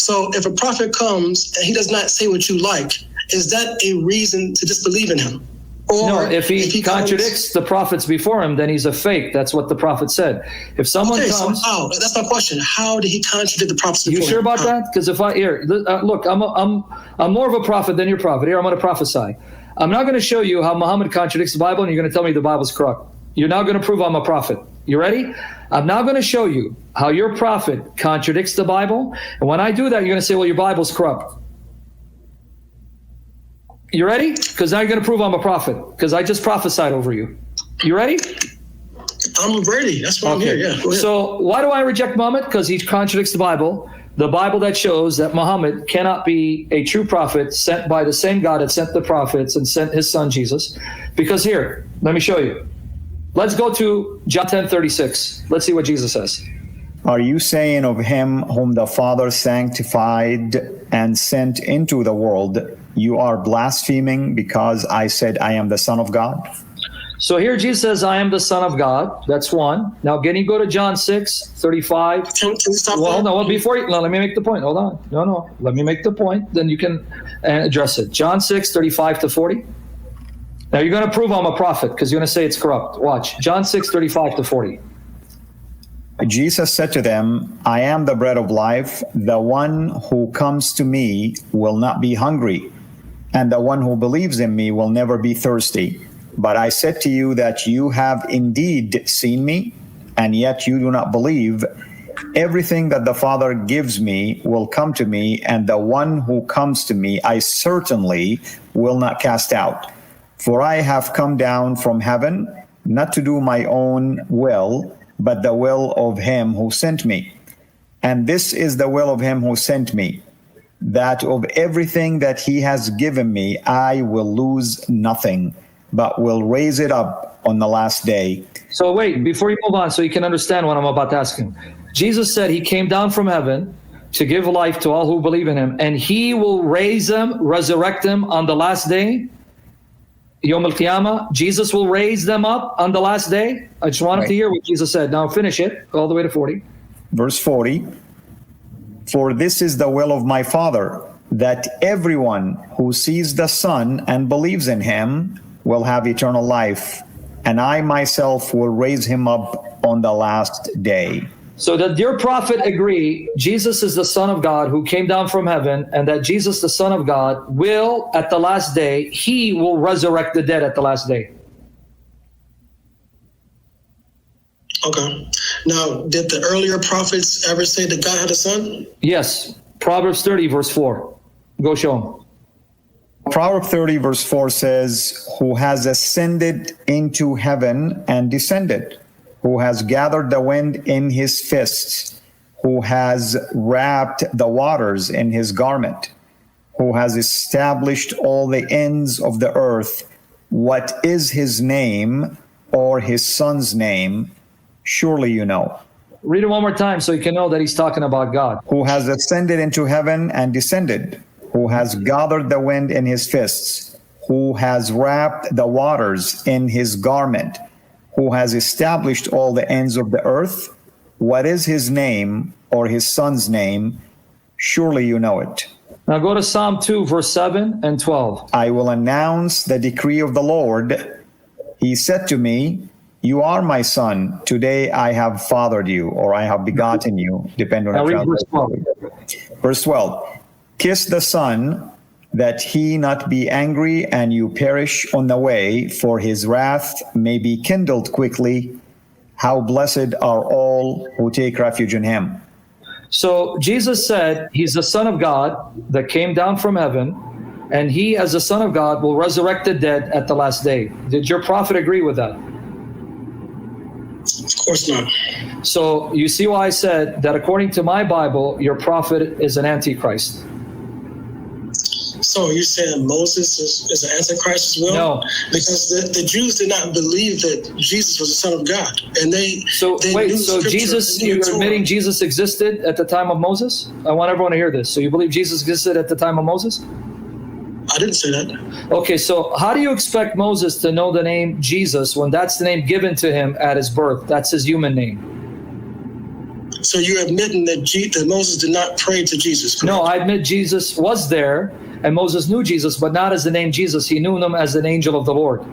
So if a prophet comes and he does not say what you like, is that a reason to disbelieve in him? Or no, if he contradicts the prophets before him, then he's a fake. That's what the prophet said. If someone comes, so how? That's my question. How did he contradict the prophets before him? You sure about that? Because if look, I'm more of a prophet than your prophet. Here, I'm going to prophesy. I'm not going to show you how Muhammad contradicts the Bible, and you're going to tell me the Bible's corrupt. You're now going to prove I'm a prophet. You ready? I'm now going to show you how your prophet contradicts the Bible, and when I do that, you're going to say, well, your Bible's corrupt. You ready? Because now you're going to prove I'm a prophet, because I just prophesied over you. You ready? I'm ready. That's why I'm here. Yeah. So why do I reject Muhammad? Because he contradicts the Bible that shows that Muhammad cannot be a true prophet sent by the same God that sent the prophets and sent his son Jesus. Because here, let me show you. Let's go to John 10:36. Let's see what Jesus says. Are you saying of him whom the Father sanctified and sent into the world, you are blaspheming because I said I am the Son of God? So here Jesus says, I am the Son of God. That's one. Now, can you go to John 6:35? Can you stop well, no, well, before you, no, let me make the point. Hold on. No, let me make the point. Then you can address it. John 6:35-40. Now, you're going to prove I'm a prophet because you're going to say it's corrupt. Watch. John 6:35-40. Jesus said to them, I am the bread of life. The one who comes to me will not be hungry, and the one who believes in me will never be thirsty. But I said to you that you have indeed seen me, and yet you do not believe. Everything that the Father gives me will come to me, and the one who comes to me I certainly will not cast out. For I have come down from heaven, not to do my own will, but the will of him who sent me. And this is the will of him who sent me, that of everything that he has given me, I will lose nothing, but will raise it up on the last day. So wait, before you move on, so you can understand what I'm about to ask him. Jesus said he came down from heaven to give life to all who believe in him, and he will raise them, resurrect them on the last day. Yom al-Qiyamah, Jesus will raise them up on the last day. I just wanted to hear what Jesus said. Now finish it all the way to 40. Verse 40. For this is the will of my Father, that everyone who sees the Son and believes in him will have eternal life, and I myself will raise him up on the last day. So that your prophet agree Jesus is the Son of God who came down from heaven, and that Jesus, the Son of God, will, at the last day, he will resurrect the dead at the last day. Okay. Now, did the earlier prophets ever say that God had a son? Yes. Proverbs 30, verse 4. Go show him. Proverbs 30, verse 4 says, who has ascended into heaven and descended, who has gathered the wind in his fists, who has wrapped the waters in his garment, who has established all the ends of the earth. What is his name or his son's name? Surely you know. Read it one more time so you can know that he's talking about God. Who has ascended into heaven and descended, who has gathered the wind in his fists, who has wrapped the waters in his garment, who has established all the ends of the earth. What is his name or his son's name? Surely you know it. Now go to Psalm 2, verse 7 and 12. I will announce the decree of the Lord. He said to me, you are my son. Today I have fathered you, or I have begotten you, depending on verse 12. Verse 12. Kiss the Son, that he not be angry and you perish on the way, for his wrath may be kindled quickly. How blessed are all who take refuge in him. So Jesus said he's the Son of God that came down from heaven, and he, as the Son of God, will resurrect the dead at the last day. Did your prophet agree with that? Of course not. So you see why I said that according to my Bible, your prophet is an antichrist. So you're saying Moses is an antichrist as well? No. Because the Jews did not believe that Jesus was the Son of God. And they wait, knew so Jesus, you're admitting Jesus existed at the time of Moses? I want everyone to hear this. So you believe Jesus existed at the time of Moses? I didn't say that. Okay, so how do you expect Moses to know the name Jesus when that's the name given to him at his birth? That's his human name. So you're admitting that that Moses did not pray to Jesus, correct? No, I admit Jesus was there, and Moses knew Jesus, but not as the name Jesus. He knew him as an angel of the Lord.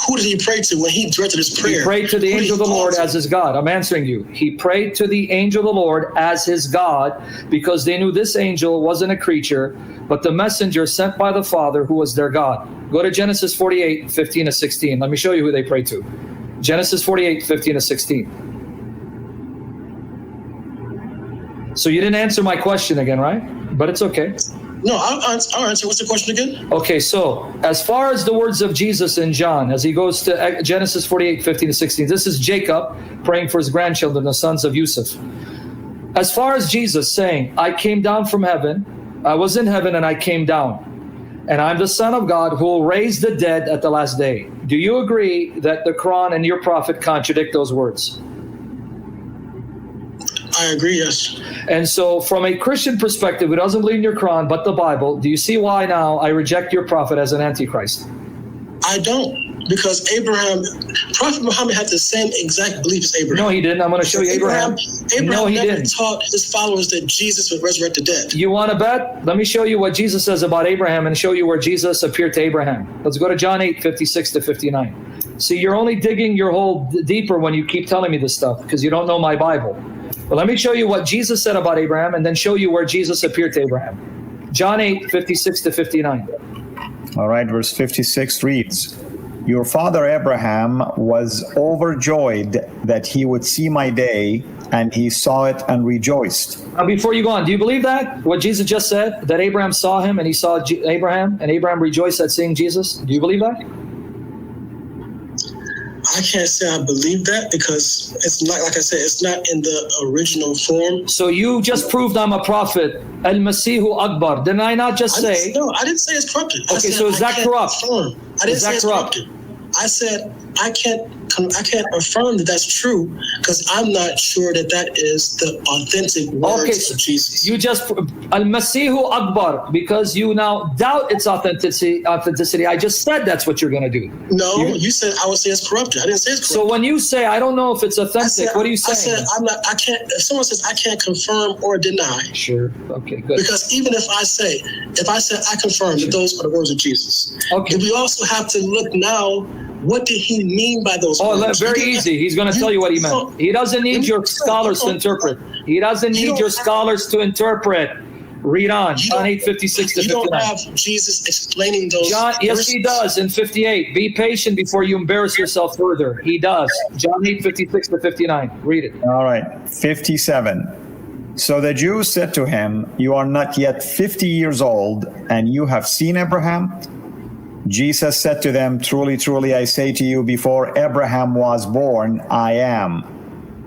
Who did he pray to when he directed his prayer? He prayed to the angel of the Lord as his God. I'm answering you. He prayed to the angel of the Lord as his God because they knew this angel wasn't a creature, but the messenger sent by the Father who was their God. Go to Genesis 48, 15 to 16. Let me show you who they prayed to. Genesis 48, 15 to 16. So you didn't answer my question again, right? But it's okay. No, I'll answer. What's the question again? Okay, so as far as the words of Jesus in John, as he goes to Genesis 48, 15 to 16, this is Jacob praying for his grandchildren, the sons of Yusuf. As far as Jesus saying, I came down from heaven, I was in heaven and I came down, and I'm the Son of God who will raise the dead at the last day. Do you agree that the Quran and your prophet contradict those words? I agree, yes. And so from a Christian perspective who doesn't believe in your Quran but the Bible, do you see why now I reject your prophet as an antichrist? I don't, because Prophet Muhammad had the same exact belief as Abraham. No, he didn't. I'm going to show you Abraham. No, he never didn't. taught his followers that Jesus would resurrect the dead. You want to bet? Let me show you what Jesus says about Abraham and show you where Jesus appeared to Abraham. Let's go to John 8, 56 to 59. See, you're only digging your hole deeper when you keep telling me this stuff because you don't know my Bible. But let me show you what Jesus said about Abraham and then show you where Jesus appeared to Abraham. John 8, 56 to 59. All right, verse 56 reads, your father Abraham was overjoyed that he would see my day, and he saw it and rejoiced. Now, before you go on, do you believe that? What Jesus just said, that Abraham saw him and he saw Abraham, and Abraham rejoiced at seeing Jesus? Do you believe that? I can't say I believe that because it's not, like I said, it's not in the original form. So you just proved I'm a prophet. Al-Masihu Akbar. Didn't I not just say? No, I didn't say it's corrupted. Okay, so is that corrupt? I didn't say it's corrupted. I said I can't affirm that that's true because I'm not sure that that is the authentic words of Jesus. You just Al-Masihu Akbar because you now doubt its authenticity. I just said that's what you're going to do. No, you said I would say it's corrupted. I didn't say it's corrupted. So when you say I don't know if it's authentic, what are you saying? I said I can't. If someone says I can't confirm or deny, sure, okay, good. Because even if I said I confirm that those are the words of Jesus, okay, we also have to look now. What did he mean by those words? Oh, very easy. He's going to tell you what he meant. He doesn't need your scholars to interpret. He doesn't need your scholars to interpret. Read on. John 8, 56 to 59. You don't have Jesus explaining those John, yes, he does in 58. Be patient before you embarrass yourself further. He does. John 8, 56 to 59. Read it. All right, 57. So the Jews said to him, you are not yet 50 years old, and you have seen Abraham? Jesus said to them, truly, truly, I say to you, before Abraham was born, I am.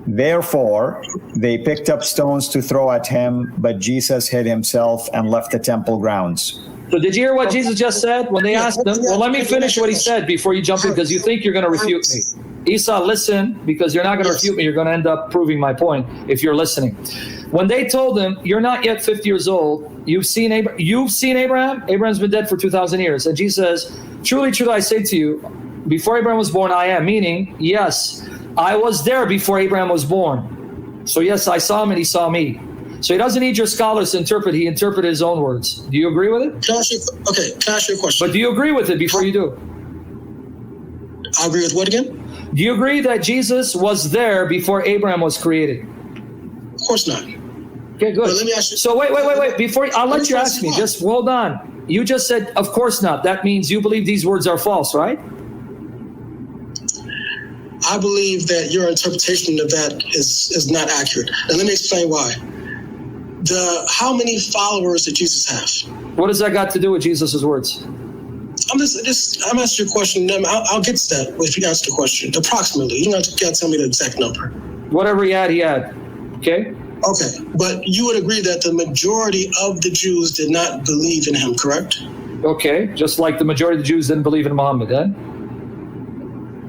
Therefore, they picked up stones to throw at him, but Jesus hid himself and left the temple grounds. So did you hear what Jesus just said when they asked him? Well, let me finish what he said before you jump in, because you think you're going to refute me. Esau, listen, because you're not going to refute me. You're going to end up proving my point if you're listening. When they told him, you're not yet 50 years old, you've seen Abraham? Abraham's been dead for 2,000 years. And Jesus says, truly, truly, I say to you, before Abraham was born, I am. Meaning, yes, I was there before Abraham was born. So yes, I saw him and he saw me. So he doesn't need your scholars to interpret. He interpreted his own words. Do you agree with it? Can I ask you a question? But do you agree with it before you do? I agree with what again? Do you agree that Jesus was there before Abraham was created? Of course not. Okay, good. But let me ask you. So wait. Before I'll let you ask me. Just hold on. You just said, of course not. That means you believe these words are false, right? I believe that your interpretation of that is not accurate. And let me explain why. How many followers did Jesus have? What does that got to do with Jesus' words? I'm asking you a question. I'll get to that if you answer the question. Approximately. You don't have to tell me the exact number. Whatever he had. Okay? Okay. But you would agree that the majority of the Jews did not believe in him, correct? Okay. Just like the majority of the Jews didn't believe in Muhammad, then?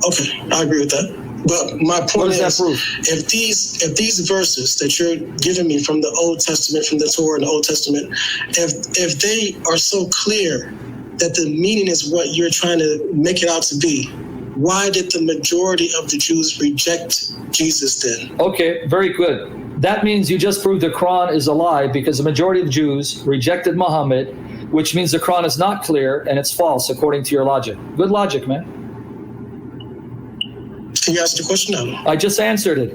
Okay. I agree with that. But my point is, if these verses that you're giving me from the Old Testament, from the Torah and the Old Testament, if they are so clear that the meaning is what you're trying to make it out to be, why did the majority of the Jews reject Jesus then? Okay, very good. That means you just proved the Quran is a lie, because the majority of Jews rejected Muhammad, which means the Quran is not clear and it's false according to your logic. Good logic, man. Can you ask the question now? I just answered it.